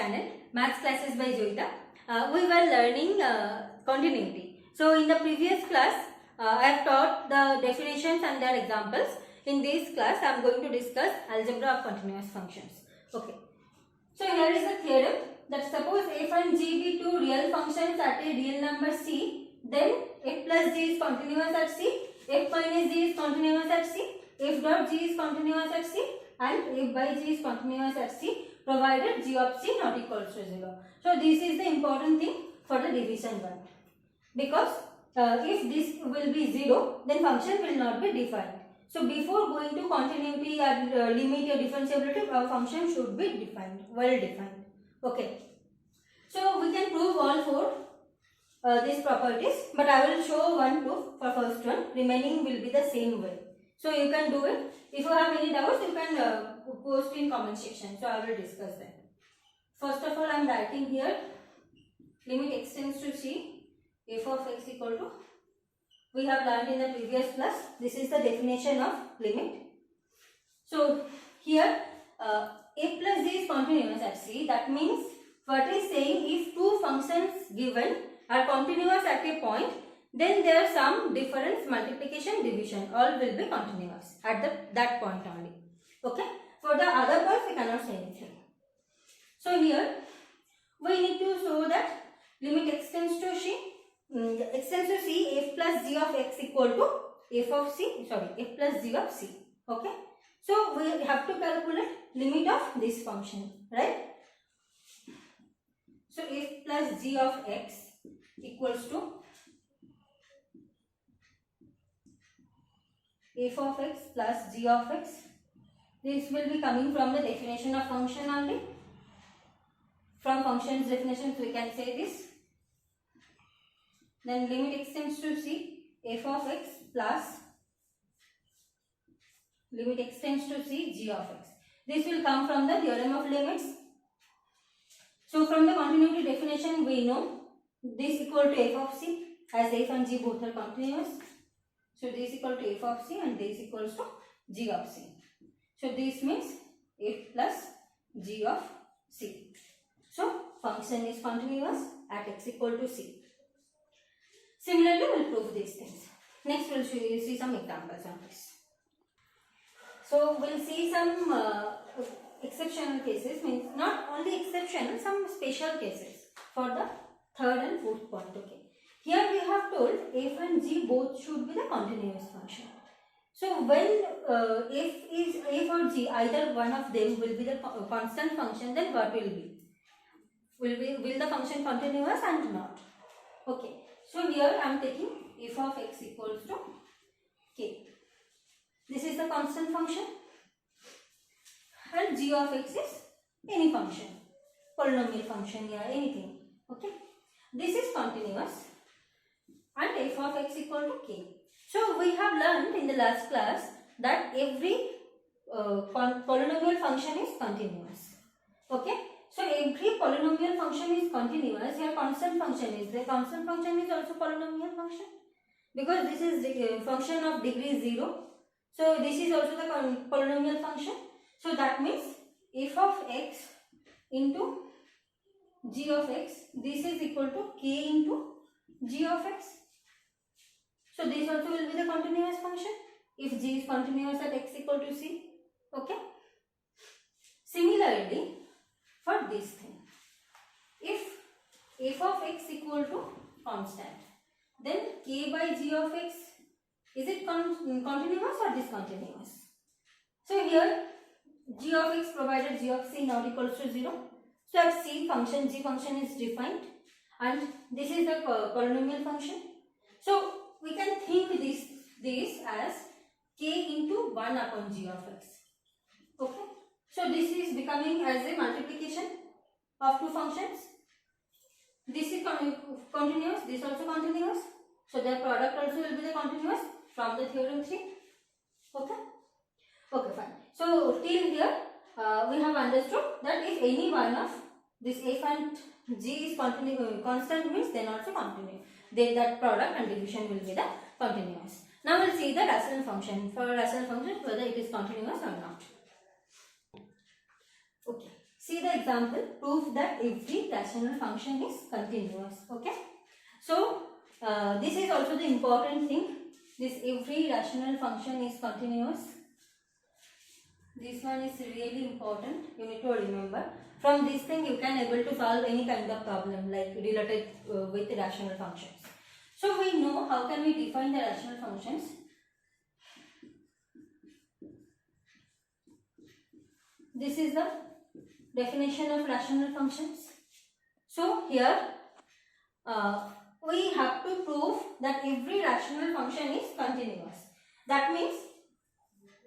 channel Maths Classes by Joyita. We were learning continuity. So in the previous class, I have taught the definitions and their examples. In this class, I am going to discuss algebra of continuous functions. Okay. So here is the theorem that suppose f and g be two real functions at a real number c, then f plus g is continuous at c, f minus g is continuous at c, f dot g is continuous at c, and f by g is continuous at c, provided g of c not equals to 0. So this is the important thing for the division one, because if this will be 0, then function will not be defined. So before going to continuity or limit or differentiability, our function should be defined, well defined. Okay. So we can prove all four these properties, but I will show one proof for first one. Remaining will be the same way. So you can do it. If you have any doubts, you can post in comment section. So I will discuss that. First of all, I am writing here limit x tends to c, f of x equal to, we have learned in the previous class, this is the definition of limit. So here f plus g is continuous at c. That means what is saying, if two functions given are continuous at a point, then there some difference, multiplication, division, all will be continuous at that point only. Okay. For the other points we cannot say anything. So here we need to show that limit x tends to c, f plus g of x equal to f plus g of c. Okay. So we have to calculate limit of this function, right? So f plus g of x equals to f of x plus g of x. This will be coming from the definition of function only. From function's definitions we can say this. Then limit x tends to c, f of x plus limit x tends to c, g of x. This will come from the theorem of limits. So from the continuity definition we know this equal to f of c, as f and g both are continuous. So this equal to f of c and this equals to g of c. So this means f plus g of c. So function is continuous at x equal to c. Similarly, we will prove these things. Next, we will see some examples on this. So we will see some exceptional cases, means not only exceptional, some special cases for the third and fourth point. Okay. Here we have told f and g both should be the continuous function. So when f or g, either one of them will be the constant function, then what will be? Will the function continuous and not? Okay. So here I am taking f of x equals to k. This is the constant function, and g of x is any function, polynomial function or anything. Okay. This is continuous and f of x equal to k. So we have learned in the last class that every polynomial function is continuous. Okay. So every polynomial function is continuous. Here constant function is there. Constant function is also polynomial function, because this is the function of degree 0. So this is also the polynomial function. So that means f of x into g of x, this is equal to k into g of x. So this also will be the continuous function if g is continuous at x equal to c. Okay. Similarly, for this thing, if f of x equal to constant, then k by g of x, is it continuous or discontinuous? So here g of x provided g of c not equals to 0. So at c function, g function is defined, and this is the polynomial function. So we can think this as k into 1 upon g of x. Okay. So this is becoming as a multiplication of two functions. This is continuous, this also continuous. So their product also will be the continuous from the theorem 3. Okay. Okay, fine. So till here we have understood that if any one of this f and g is constant, means then also continuous. Then that product and division will be the continuous. Now we will see the rational function. For rational function, whether it is continuous or not. Okay. See the example. Prove that every rational function is continuous. Okay. So this is also the important thing. This every rational function is continuous. This one is really important. You need to remember. From this thing you can able to solve any kind of problem like related with rational functions. So we know how can we define the rational functions. This is the definition of rational functions. So here we have to prove that every rational function is continuous. That means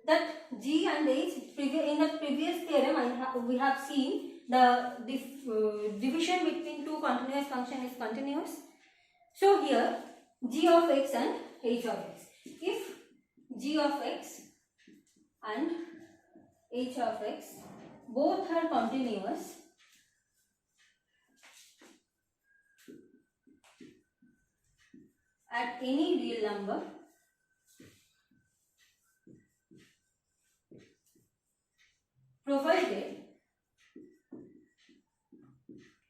that G and H, in the previous theorem we have seen the division between two continuous functions is continuous. So here G of x and H of x. If G of x and H of x both are continuous, at any real number, provided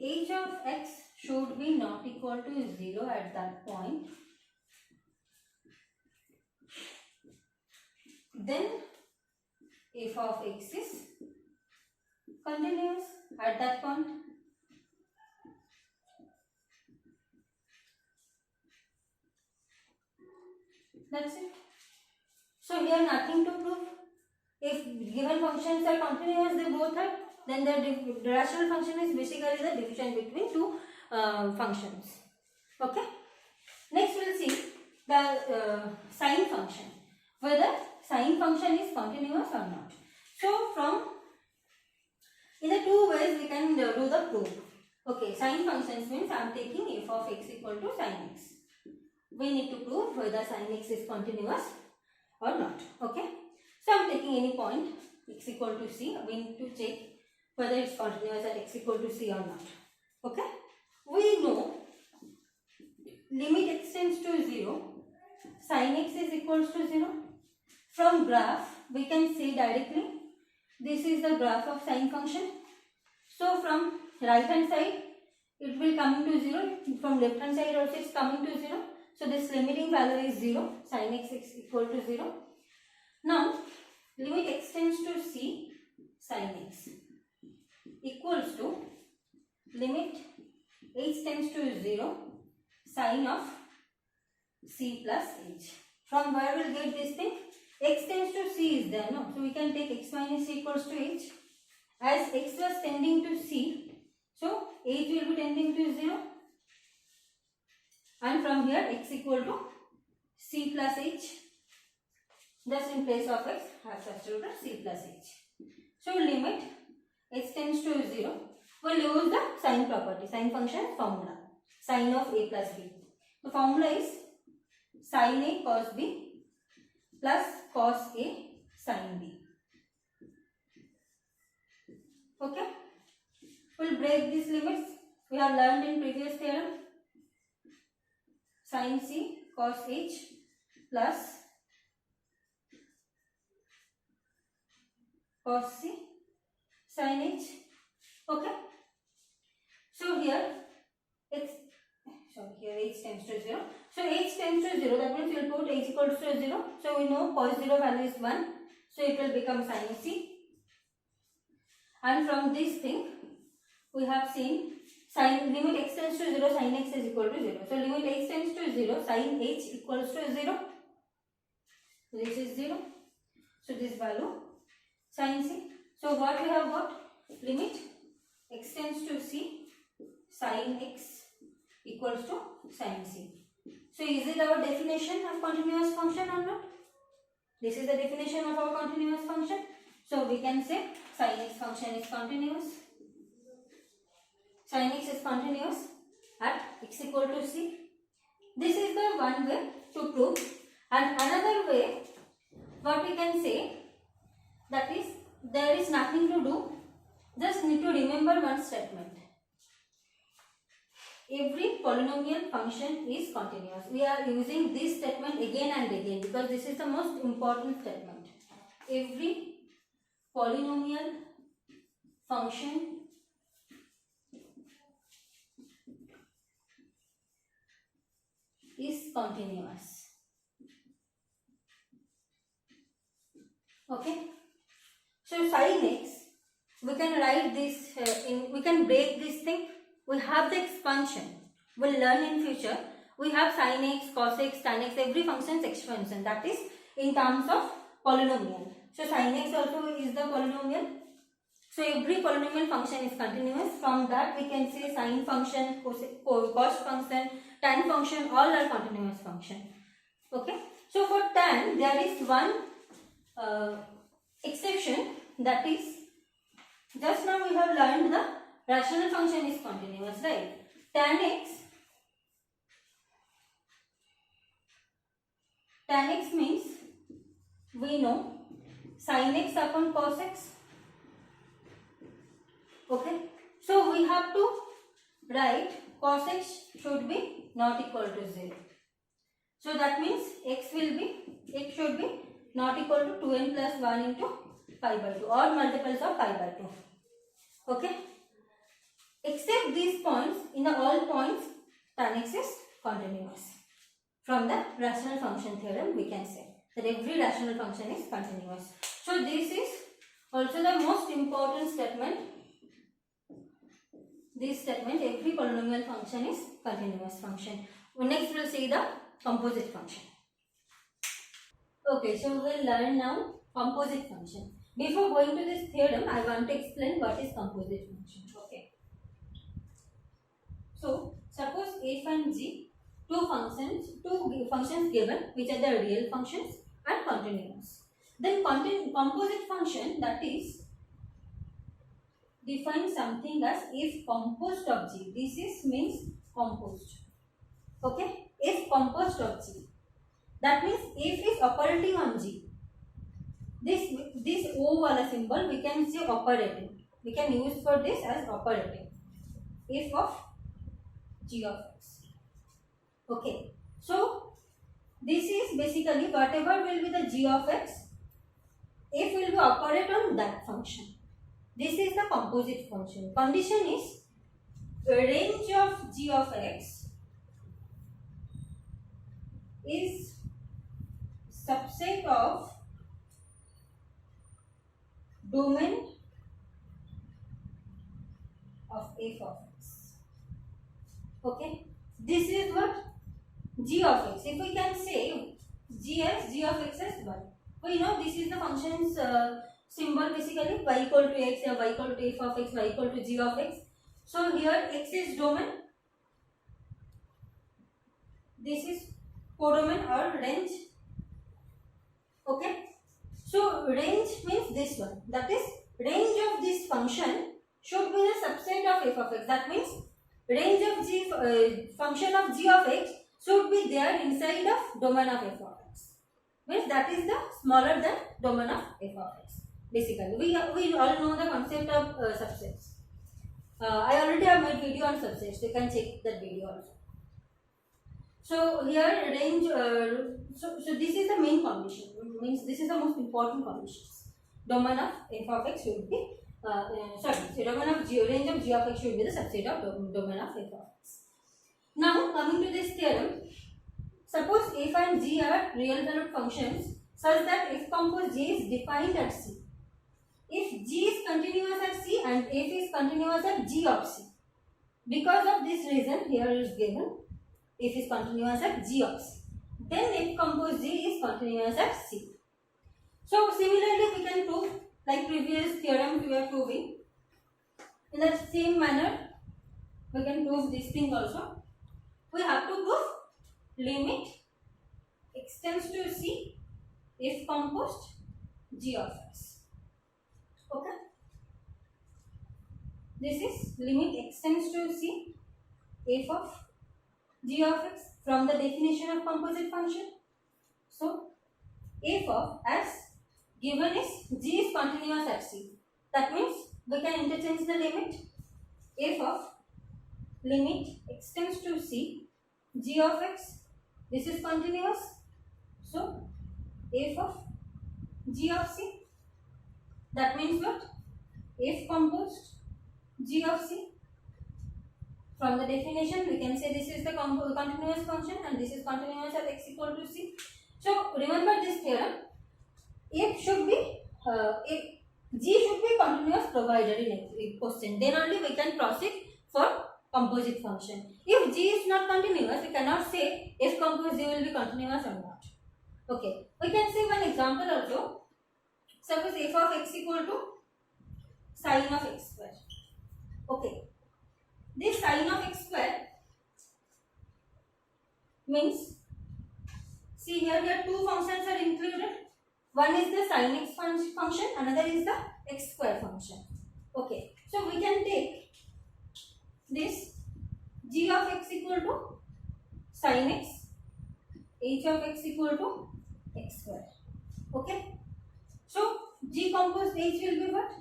H of x should be not equal to 0 at that point, then f of x is continuous at that point. That's it. So here nothing to prove. If given functions are continuous, they both are, then the rational function is basically the division between two functions. Okay. Next we will see the sine function, whether sine function is continuous or not. So from in the two ways we can do the proof. Okay, sine functions means I am taking f of x equal to sine x. We need to prove whether sine x is continuous or not. Okay. So I am taking any point x equal to c. We need to check whether it's continuous at x equal to c or not. Okay. We know limit x tends to 0, sin x is equals to 0. From graph we can say directly this is the graph of sine function. So from right hand side it will come to 0. From left hand side also it's coming to 0. So this limiting value is 0. Sin x is equal to 0. Now limit x tends to c, sin x equals to limit h tends to 0, sin of c plus h. From where we will get this thing? X tends to c is there, no? So we can take x minus c equals to h. As x was tending to c, so h will be tending to 0. And from here x equal to c plus h. Thus in place of x I have substituted c plus h. So limit x tends to 0. We will use the sine property, sine function formula. Sine of a plus b. The formula is sin a cos b plus cos a sin b. Okay. We will break these limits. We have learned in previous theorem. Sin c cos h plus cos c sin h. Okay. So here h tends to 0. So h tends to 0. That means we will put h equals to 0. So we know cos 0 value is 1. So it will become sin c. And from this thing we have seen sin limit x tends to 0, sin x is equal to 0. So limit x tends to 0, sin h equals to 0. This is 0. So this value sin c. So what we have got? Limit x tends to c, sin x equals to sin c. So is it our definition of continuous function or not? This is the definition of our continuous function. So we can say sin x function is continuous. Sin x is continuous at x equal to c. This is the one way to prove. And another way, what we can say, that is there is nothing to do. Just need to remember one statement. Every polynomial function is continuous. We are using this statement again and again because this is the most important statement. Every polynomial function is continuous. Okay. So sin x, we can write this we can break this thing. We have the expansion. We'll learn in future. We have sin x, cos x, tan x, every function is expansion. That is in terms of polynomial. So sin x also is the polynomial. So every polynomial function is continuous. From that we can say sin function, cos function, tan function, all are continuous function. Okay. So for tan there is one exception, that is, just now we have learned the rational function is continuous, right? Tan x means we know sin x upon cos x. Okay, so we have to write cos x should be not equal to 0. So that means x should be not equal to 2n plus 1 into pi by 2 or multiples of pi by 2. Okay. Except these points, in the all points tan x is continuous. From the rational function theorem we can say that every rational function is continuous. So this is also the most important statement. This statement, every polynomial function is continuous function. Next we will see the composite function. Okay, so we will learn now composite function. Before going to this theorem, I want to explain what is composite function. Okay. So suppose f and g, two functions given, which are the real functions and continuous. Then composite function, that is, define something as if composed of g. This is means composed. Okay, if composed of g. That means if is operating on g. This O wala symbol we can say operating. We can use for this as operating. If of g of x. Okay. So this is basically whatever will be the g of x, if will be operate on that function. This is the composite function. Condition is range of g of x is subset of domain of f of x. Okay, this is what g of x. If we can say g of x as 1, we know this is the function's symbol, basically y equal to x or y equal to f of x, y equal to g of x. So here x is domain, this is codomain or range. Okay, so range means this one, that is range of this function should be the subset of f of x. That means range of g function of g of x should be there inside of domain of f of x. Means that is the smaller than domain of f of x. Basically, we all know the concept of subsets. I already have made video on subsets. You can check that video also. So here range. So this is the main condition. Means this is the most important condition. Domain of f of x should be domain of range of g of x should be the subset of domain of f of x. Now coming to this theorem, suppose f and g are real valued functions such that f compose g is defined at c. If g is continuous at c and f is continuous at g of c. Because of this reason, here is given f is continuous at g of c. Then f compose g is continuous at c. So similarly, we can prove like previous theorem we were proving. In the same manner, we can prove this thing also. We have to prove limit extends to c if composed g of x. Okay. This is limit extends to c f of g of x from the definition of composite function. So f of as given is g is continuous at c. That means we can interchange the limit. F of limit extends to c g of x. This is continuous. So f of g of c. That means what? F composed g of c from the definition we can say this is the continuous function and this is continuous at x equal to c. So remember this theorem, if should be if g should be continuous provided in question, then only we can proceed for composite function. If g is not continuous, we cannot say if compose g will be continuous or not. Okay, we can see one example also. Suppose f of x equal to sine of x square. Okay, this sine of x square means, see here two functions are included. One is the sine x function, another is the x square function. Okay, so we can take this g of x equal to sine x, h of x equal to x square. Okay, so g composed h will be what?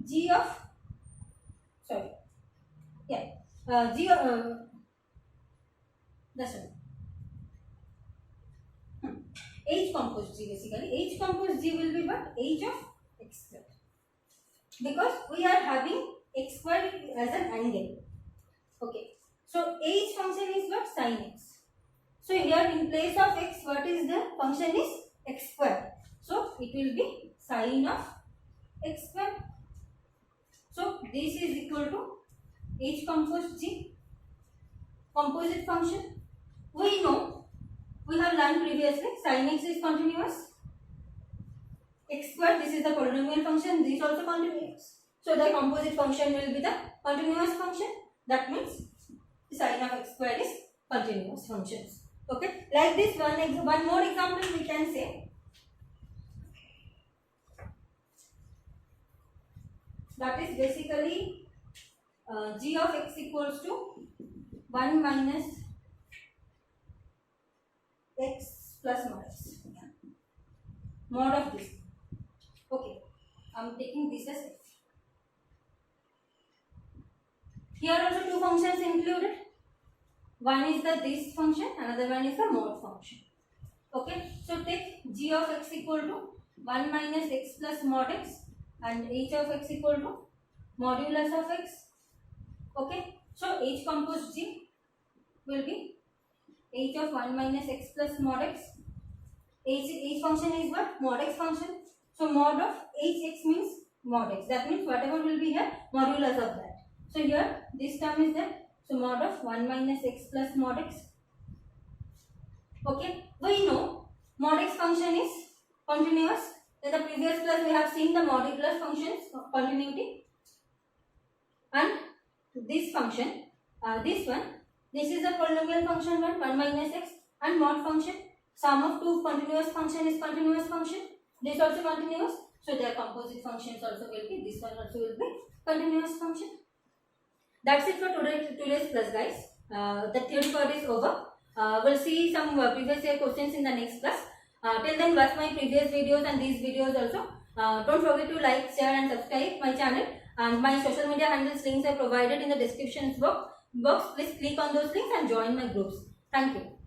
G of g that's right. H composed g basically. H composed g will be what? H of x square. Because we are having x square as an angle. Okay. So H function is what? Sin x. So here in place of x, what is the function is x square. So it will be sin of x square. So this is equal to H composed g, composite function. We know, we have learned previously, sin x is continuous, x square, this is the polynomial function, this also continuous. So the composite function will be the continuous function. That means sin of x square is continuous functions. Okay, like this one more example we can say. That is basically g of x equals to 1 minus x plus mod x. Mod of this. Okay, I am taking this as x. Here also two functions included. One is the this function, another one is the mod function. Okay, so take g of x equal to 1 minus x plus mod x and h of x equal to modulus of x. Okay, so h composed g will be h of 1 minus x plus mod x. H function is what? Mod x function. So mod of hx means mod x. That means whatever will be here, modulus of that. So here this term is there. So mod of 1 minus x plus mod x. Okay, we know mod x function is continuous. In the previous class we have seen the modulus functions continuity. And this function, this is the polynomial function 1 minus x, and mod function, sum of two continuous function is continuous function. This also continuous. So their composite functions also will be, this one also will be continuous function. That's it for today's class, guys. The theory part is over. We'll see some previous year questions in the next class. Till then, watch my previous videos and these videos also. Don't forget to like, share and subscribe my channel. And my social media handles links are provided in the description box. Please click on those links and join my groups. Thank you.